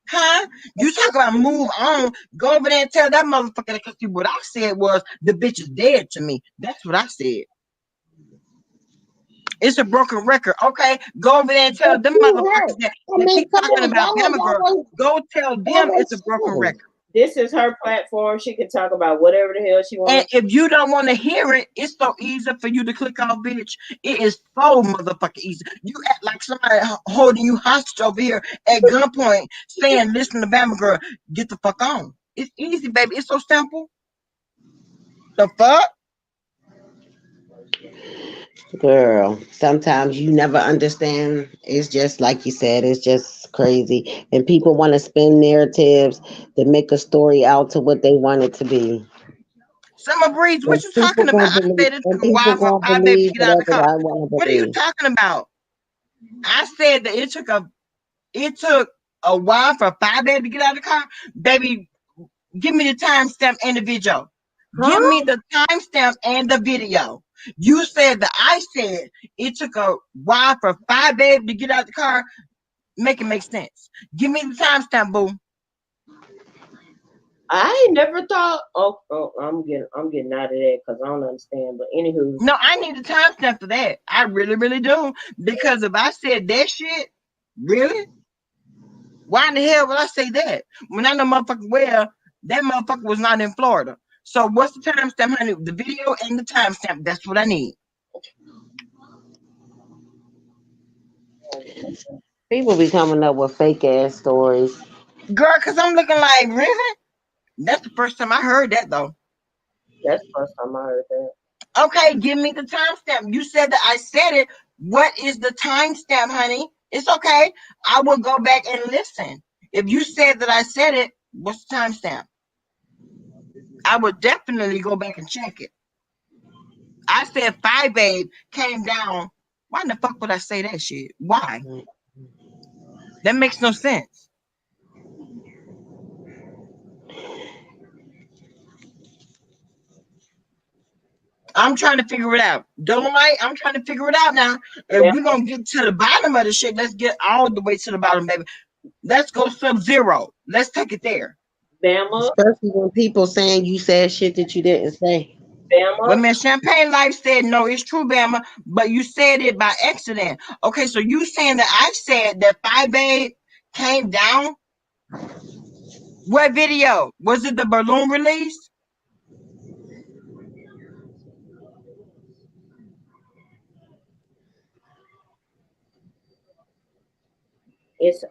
Huh? You talk about move on. Go over there and tell that motherfucker that, because what I said was the bitch is dead to me. That's what I said. It's a broken record. Okay, go over there and tell them motherfuckers that keep talking about Bama Girl. Go tell them it's a broken record. This is her platform. She can talk about whatever the hell she wants. And if you don't want to hear it, it's so easy for you to click off, bitch. It is so motherfucking easy. You act like somebody holding you hostage over here at gunpoint, saying, "Listen to Bama Girl, get the fuck on." It's easy, baby. It's so simple. The fuck? Girl, sometimes you never understand. It's just like you said, it's just crazy. And people want to spin narratives that make a story out to what they want it to be. Summer Breeze, what you talking about? I said it took a People while for gonna 5 baby believe to get out of the whatever car. I want to What are you believe. talking about? I said that it took a while for 5 baby to get out of the car. Baby, give me the timestamp and the video. Give me the timestamp and the video. You said that I said it took a while for 5 baby to get out of the car. Make it make sense. Give me the timestamp, boo. I ain't never thought. Oh, I'm getting out of that because I don't understand. But anywho, no, I need a timestamp for that. I really, really do. Because if I said that shit, really, why in the hell would I say that when I know motherfucking well that motherfucker was not in Florida? So what's the timestamp, honey? The video and the timestamp. That's what I need. People be coming up with fake ass stories. Girl, because I'm looking like, really? That's the first time I heard that, though. That's the first time I heard that. Okay, give me the timestamp. You said that I said it. What is the timestamp, honey? It's okay. I will go back and listen. If you said that I said it, what's the timestamp? I would definitely go back and check it. I said 5 babe came down. Why in the fuck would I say that shit? Why? That makes no sense. I'm trying to figure it out. Dolomite, I'm trying to figure it out now. If we're going to get to the bottom of the shit, let's get all the way to the bottom, baby. Let's go Sub-Zero. Let's take it there. Bama. Especially when people saying you said shit that you didn't say. Bama. Well, man, Champagne Life said, no, it's true, Bama, but you said it by accident. Okay, so you saying that I said that 5 babe came down? What video? Was it the balloon release?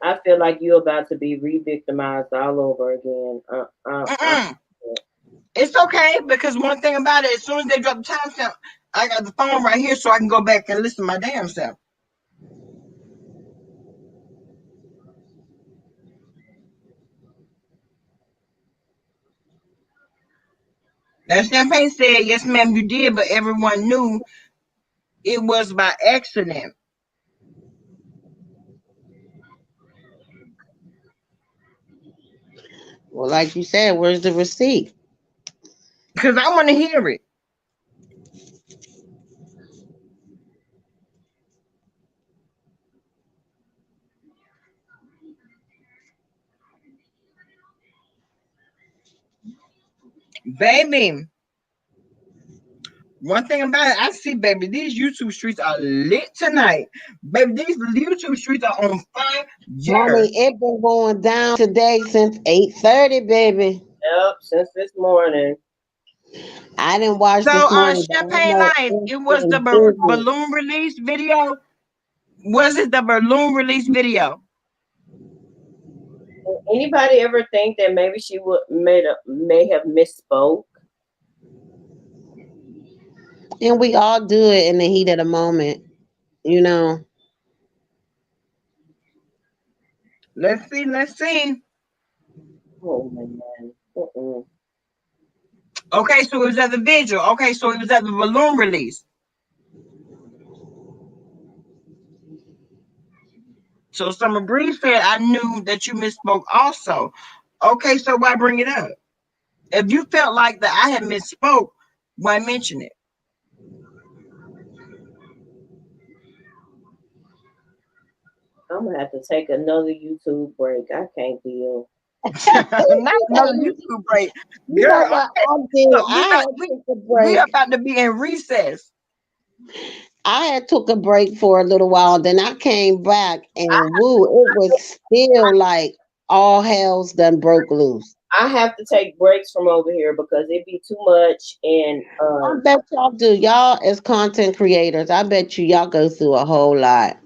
I feel like you're about to be re-victimized all over again. It's okay, because one thing about it, as soon as they drop the timestamp, I got the phone right here so I can go back and listen to my damn self. That Champagne said, yes, ma'am, you did, but everyone knew it was by accident. Well, like you said, where's the receipt? Because I want to hear it. Baby, one thing about it, I see, baby, these YouTube streets are lit tonight. Baby, these YouTube streets are on fire. Mommy, it been going down today since 8:30, baby. Yep, since this morning. I didn't watch So, this morning. Champagne Life, it was the balloon release video. Was it the balloon release video? Anybody ever think that maybe she may have misspoke? And we all do it in the heat of the moment, you know. Let's see. Oh man. Okay, so it was at the visual. Okay, so it was at the balloon release. So Summer Breeze said, I knew that you misspoke also. Okay, so why bring it up? If you felt like that I had misspoke, why mention it? I'm gonna have to take another YouTube break. I can't deal. Not another YouTube break. Girl, we about to be in recess. I had took a break for a little while, then I came back and it was still like all hell's done broke loose. I have to take breaks from over here because it'd be too much. And I bet y'all do. Y'all as content creators, I bet y'all go through a whole lot.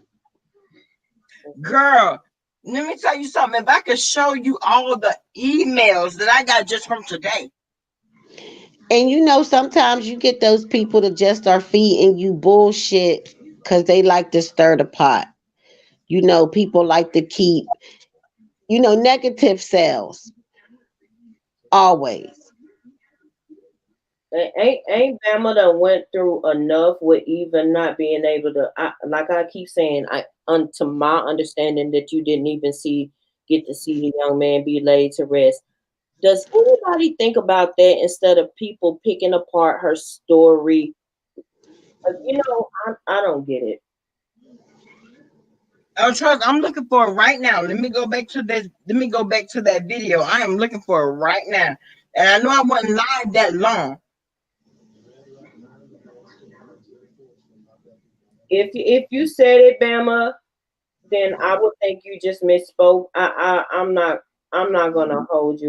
Girl, let me tell you something. If I could show you all the emails that I got just from today. And you know, sometimes you get those people that just are feeding you bullshit because they like to stir the pot. You know, people like to keep, you know, negative sales. Always. Ain't Bama done went through enough with even not being able to, like I keep saying, to my understanding that you didn't even get to see the young man be laid to rest. Does anybody think about that instead of people picking apart her story? You know, I don't get it. Oh, trust, I'm looking for it right now. Let me go back to this. Let me go back to that video. I am looking for it right now. And I know I wasn't live that long. If you said it, Bama, then I would think you just misspoke. I'm not gonna hold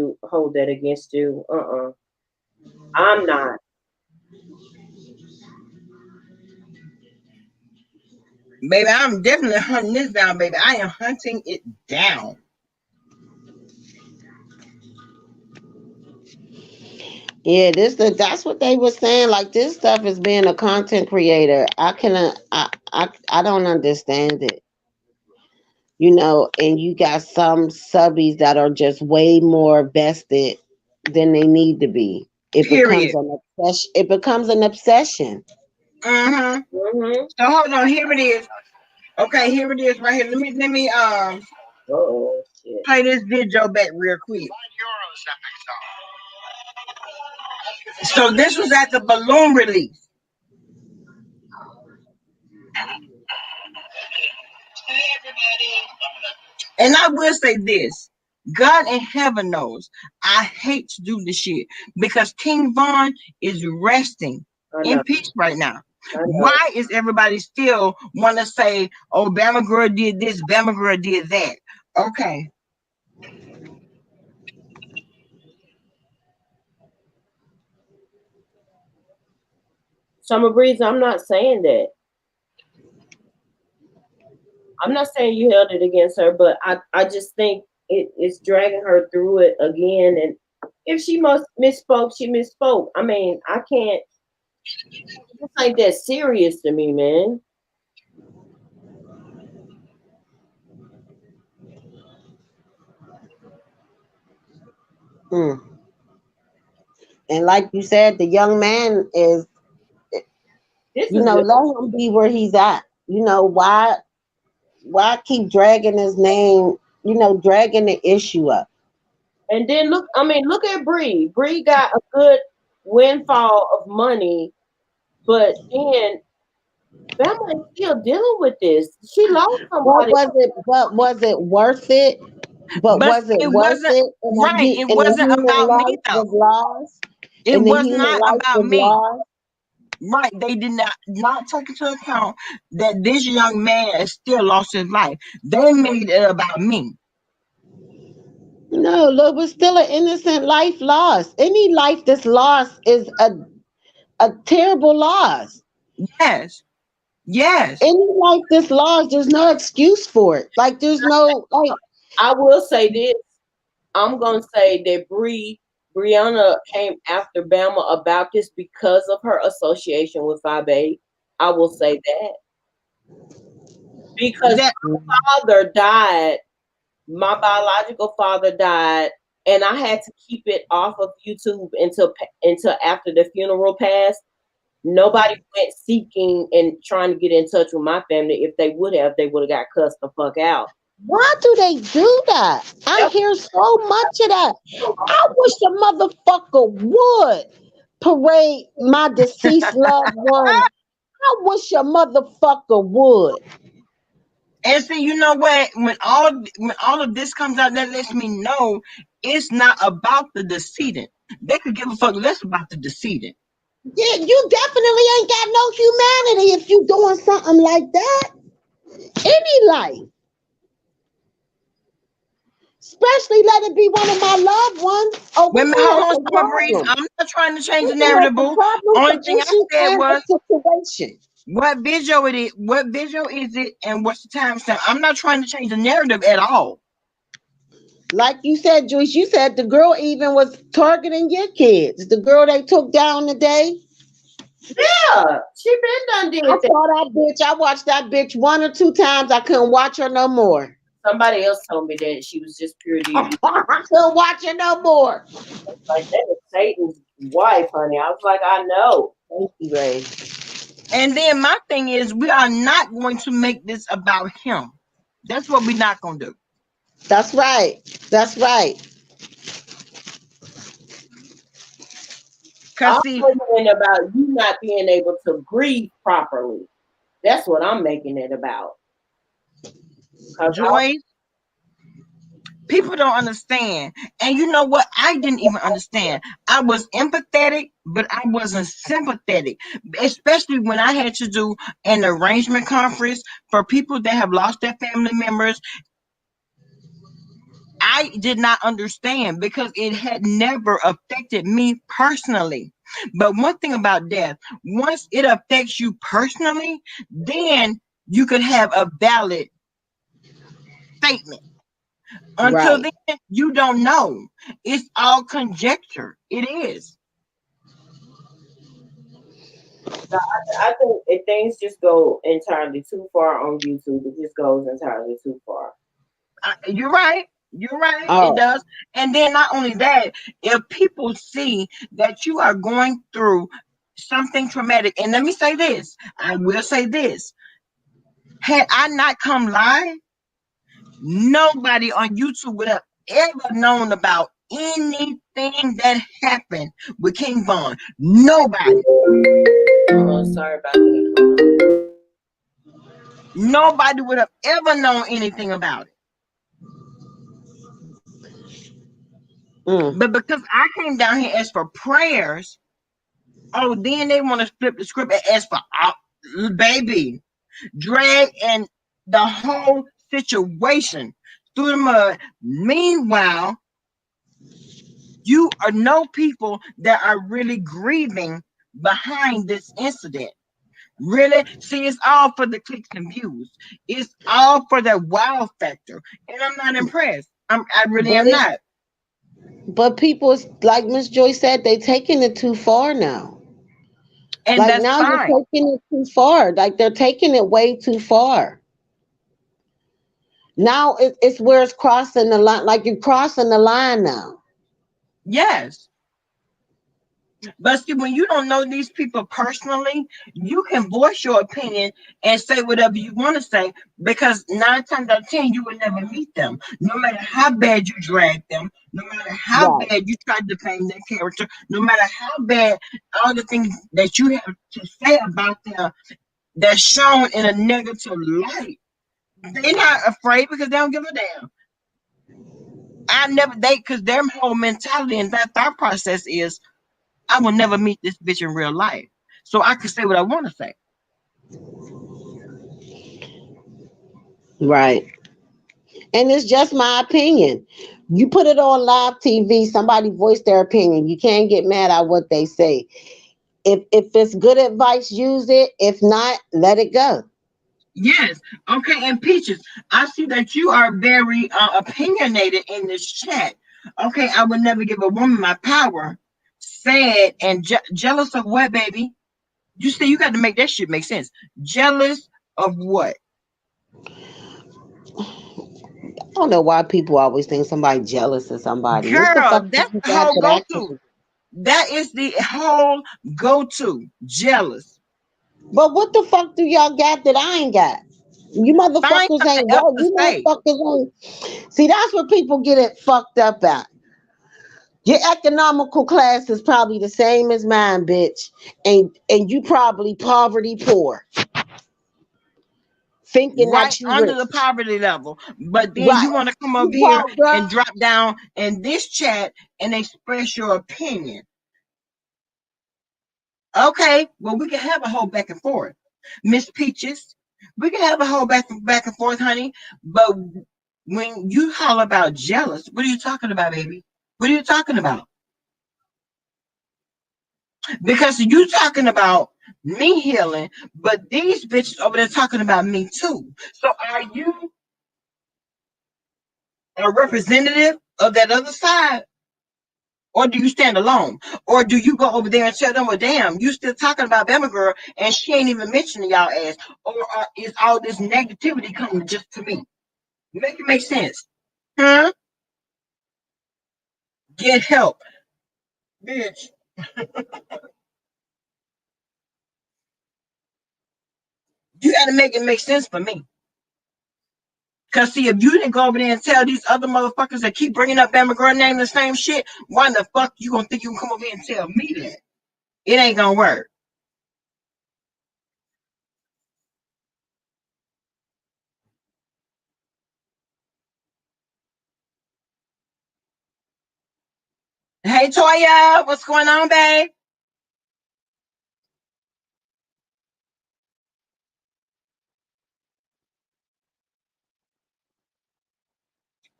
that against you. I'm not. Baby, I'm definitely hunting this down, baby. I am hunting it down. Yeah, that's what they were saying. Like, this stuff is being a content creator. I don't understand it. You know, and you got some subbies that are just way more vested than they need to be. It becomes an obsession. It becomes an obsession. So hold on, here it is. Okay, here it is right here. Let me play this video back real quick. So this was at the balloon release. And I will say this. God in heaven knows I hate to do this shit because King Von is resting in peace right now. Why is everybody still want to say, oh, Bama girl did this, Bama girl did that? Okay. Summer Breeze, I'm not saying that. I'm not saying you held it against her, but I just think it's dragging her through it again. And if she misspoke, she misspoke. I mean, I can't. It's like that serious to me, man. And like you said, the young man is, let him be where he's at. You know, why keep dragging his name, dragging the issue up? And then look at Bree. Bree got a good windfall of money, but then Bama is still dealing with this. She lost somebody. But was it worth it? But was it worth it? Right. It wasn't about me though. It in the was human not life about of me. laws. Right. They did not take into account that this young man still lost his life. They made it about me. No, look, we're still an innocent life lost. Any life that's lost is a terrible loss. Yes. Yes. Any life that's lost, there's no excuse for it. Like there's no like. I will say this. I'm gonna say that Brianna came after Bama about this because of her association with 5A. I will say that because That my father died, my biological father died, and I had to keep it off of YouTube until after the funeral passed. Nobody went seeking and trying to get in touch with my family. If they would have got cussed the fuck out. Why do they do that? I hear so much of that. I wish a motherfucker would parade my deceased loved one. I wish a motherfucker would. and see, you know what? When all of this comes out, that lets me know it's not about the decedent. They could give a fuck less about the decedent. Yeah, you definitely ain't got no humanity if you doing something like that. Any life. Especially let it be one of my loved ones. Oh, we When can have hold on, some Summer Breeze, problems. I'm not trying to change We the can have narrative, some boo. problems, Only some thing I issues, said and was a situation. what visual it is, what visual is it, and what's the timestamp. I'm not trying to change the narrative at all. Like you said, Joyce, you said the girl even was targeting your kids. The girl they took down today. Yeah, she been done did I that. saw that bitch. I watched that bitch 1 or 2 times. I couldn't watch her no more. Somebody else told me that she was just pure evil. I couldn't watch her no more. Like that was Satan's wife, honey. I was like, I know. Thank you, Ray. And then my thing is, we are not going to make this about him. That's what we're not going to do. That's right. That's right. Cause I'm see, making it about you not being able to grieve properly. That's what I'm making it about. Joy, people don't understand. And you know what? I didn't even understand. I was empathetic, but I wasn't sympathetic, especially when I had to do an arrangement conference for people that have lost their family members. I did not understand because it had never affected me personally. But one thing about death, once it affects you personally, then you could have a valid statement. Until Right. then, you don't know. It's all conjecture. It is. I think if things just go entirely too far on YouTube, it just goes entirely too far. You're right. You're right. It Oh, does. And then not only that, if people see that you are going through something traumatic, and let me say this, I will say this. Had I not come live, nobody on YouTube would have ever known about anything that happened with King Von. Nobody. Sorry about that. Nobody would have ever known anything about it. But because I came down here as for prayers, oh, then they want to flip the script and ask for baby, drag and the whole situation through the mud. Meanwhile, you know people that are really grieving behind this incident. Really? See, it's all for the clicks and views. It's all for the wow factor. And I'm not impressed. I really am not. But people, like Miss Joy said, they taking it too far now. And Like that's now fine. you're taking it too far. Like they're taking it way too far. Now it's where it's crossing the line. Like you're crossing the line now. Yes. But see, when you don't know these people personally, you can voice your opinion and say whatever you want to say because 9 times out of 10, you will never meet them. No matter how bad you drag them, no matter how bad you try to defame their character, no matter how bad all the things that you have to say about them that's shown in a negative light, they're not afraid because they don't give a damn. Because their whole mentality and that thought process is, I will never meet this bitch in real life. So I can say what I want to say. Right. And it's just my opinion. You put it on live TV, somebody voice their opinion. You can't get mad at what they say. If it's good advice, use it. If not, let it go. Yes. Okay. And Peaches, I see that you are very opinionated in this chat. Okay. I would never give a woman my power. Sad and jealous of what, baby? You see, you got to make that shit make sense. Jealous of what? I don't know why people always think somebody jealous of somebody. Girl, What the fuck that's you the got whole to that? go-to. That is the whole go-to. Jealous. But what the fuck do y'all got that I ain't got? You Find motherfuckers something ain't else well. to You say. motherfuckers ain't. See, that's where people get it fucked up at. Your economical class is probably the same as mine, bitch, and you probably poverty poor, thinking Right that you under rich. the poverty level. But then Right. you want to come over here and drop down in this chat and express your opinion. Okay, well, we can have a whole back and forth. Miss Peaches, we can have a whole back and forth, honey. But when you holler about jealous, what are you talking about, baby? What are you talking about? Because you talking about me healing, but these bitches over there talking about me too. So are you a representative of that other side? Or do you stand alone? Or do you go over there and tell them, well, damn, you still talking about Bama girl and she ain't even mentioning y'all ass? Or is all this negativity coming just to me? Make it make sense. Huh? Get help. Bitch. You gotta make it make sense for me. Because, see, if you didn't go over there and tell these other motherfuckers that keep bringing up Bama girl name the same shit, why the fuck you gonna think you can come over here and tell me that? It ain't gonna work. Hey, Toya, what's going on, babe?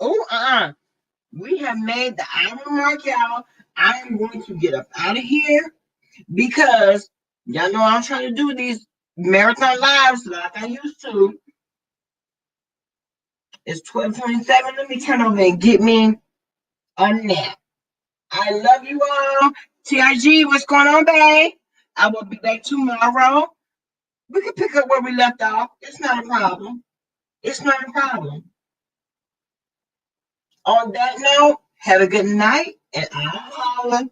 Oh, we have made the hour mark, y'all. I am going to get up out of here because y'all know I'm trying to do these marathon lives like I used to. It's 12:27. Let me turn over and get me a nap. I love you all. TIG, what's going on, babe? I will be back tomorrow. We can pick up where we left off. It's not a problem. It's not a problem. On that note, have a good night, and I'll holler.